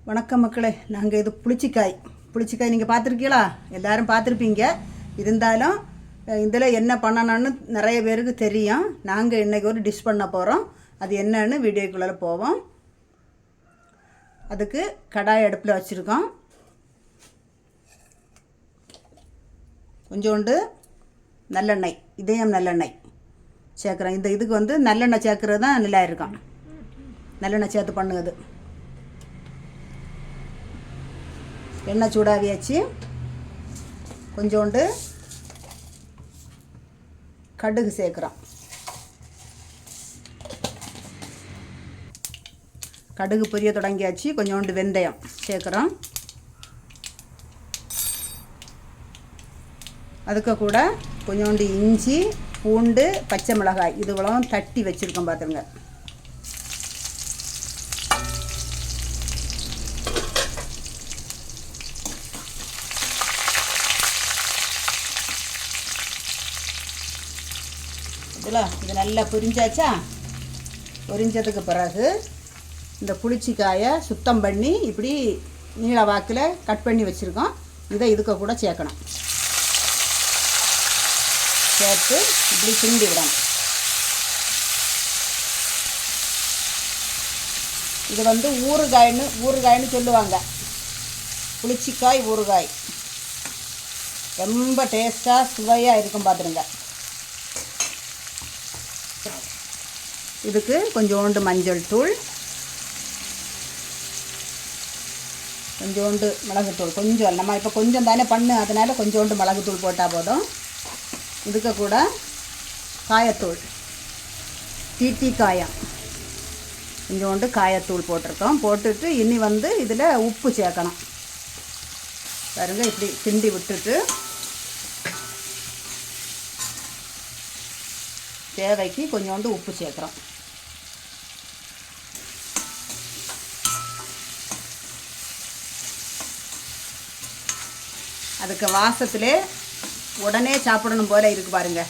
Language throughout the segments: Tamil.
வணக்கம் மக்களே. நாங்கள் இது புளிச்சிக்காய் நீங்கள் பார்த்துருக்கீங்களா? எல்லோரும் பார்த்துருப்பீங்க. இருந்தாலும் இதில் என்ன பண்ணணும்னு நிறைய பேருக்கு தெரியும். நாங்கள் இன்றைக்கி ஒரு டிஷ் பண்ண போகிறோம். அது என்னன்னு வீடியோக்குள்ளே போவோம். அதுக்கு கடாய் அடுப்பில் வச்சுருக்கோம். கொஞ்சோண்டு நல்லெண்ணெய், இதயம் நல்லெண்ணெய் சேர்க்குறோம். இதுக்கு வந்து நல்லெண்ணெய் சேர்க்குறது தான் நல்லா இருக்கும். நல்லெண்ணெய் சேர்த்து பண்ணுது. எண்ணெய் சூடாவியாச்சு. கொஞ்சோண்டு கடுகு சேர்க்குறோம். கடுகு பொரிய தொடங்கியாச்சு. கொஞ்சோண்டு வெந்தயம் சேர்க்குறோம். அதுக்கு கூட கொஞ்சோண்டு இஞ்சி, பூண்டு, பச்சை மிளகாய் இதுவெல்லாம் தட்டி வச்சுருக்கோம். பார்த்துருங்க. இது நல்லா பொரிஞ்சாச்சா? பொரிஞ்சதுக்கு பிறகு இந்த புளிச்சிக்காயை சுத்தம் பண்ணி இப்படி நீள வாக்கில் கட் பண்ணி வச்சுருக்கோம். இதை இதுக்கு கூட சேர்க்கணும். சேர்த்து இப்படி கிண்டி விடணும். இது வந்து ஊறுகாய்னு சொல்லுவாங்க. புளிச்சிக்காய் ஊறுகாய் ரொம்ப டேஸ்ட்டாக சுவையாக இருக்கும். பார்த்துருங்க. இதுக்கு கொஞ்சோண்டு மஞ்சள் தூள், கொஞ்சோண்டு மிளகுத்தூள், கொஞ்சம் நம்ம இப்போ கொஞ்சம் தானே அதனால் கொஞ்சோண்டு மிளகுத்தூள் போட்டால் போதும். இதுக்கு கூட காயத்தூள், டீ காயம், கொஞ்சோண்டு காயத்தூள் போட்டிருக்கோம். போட்டுட்டு இனி வந்து இதில் உப்பு சேர்க்கணும். பாருங்க, இப்படி கிண்டி விட்டுட்டு தேவைக்கு கொஞ்சோண்டு உப்பு சேர்க்குறோம். அதுக்கு வாசத்திலே உடனே சாப்பிடணும் போல இருக்குது. பாருங்க.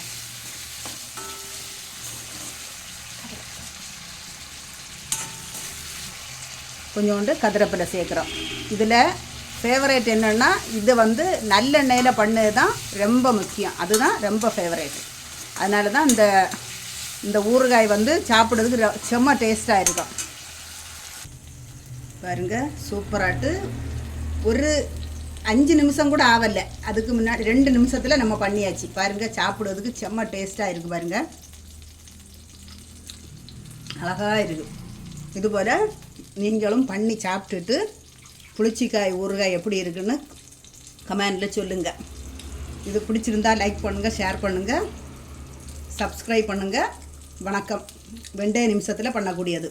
கொஞ்சோண்டு கதிரப்பிலை சேர்க்குறோம். இதில் ஃபேவரேட் என்னென்னா, இது வந்து நல்லெண்ணெயில் பண்ணது தான் ரொம்ப முக்கியம். அதுதான் ரொம்ப ஃபேவரேட். அதனால தான் இந்த ஊறுகாய் வந்து சாப்பிட்றதுக்கு செம்ம டேஸ்ட்டாக இருக்கும். பாருங்க, சூப்பராட்டு. ஒரு 5 நிமிஷம் கூட ஆகலை. அதுக்கு முன்னாடி 2 நிமிஷத்தில் நம்ம பண்ணியாச்சு. பாருங்கள், சாப்பிட்றதுக்கு செம்ம டேஸ்ட்டாக இருக்குது. பாருங்கள், அழகாக இருக்குது. இதுபோல் நீங்களும் பண்ணி சாப்பிட்டுட்டு புளிச்சிக்காய் ஊறுகாய் எப்படி இருக்குன்னு கமெண்டில் சொல்லுங்கள். இது பிடிச்சிருந்தால் லைக் பண்ணுங்கள், ஷேர் பண்ணுங்கள், சப்ஸ்கிரைப் பண்ணுங்கள். வணக்கம். 2 நிமிஷத்தில் பண்ணக்கூடியது.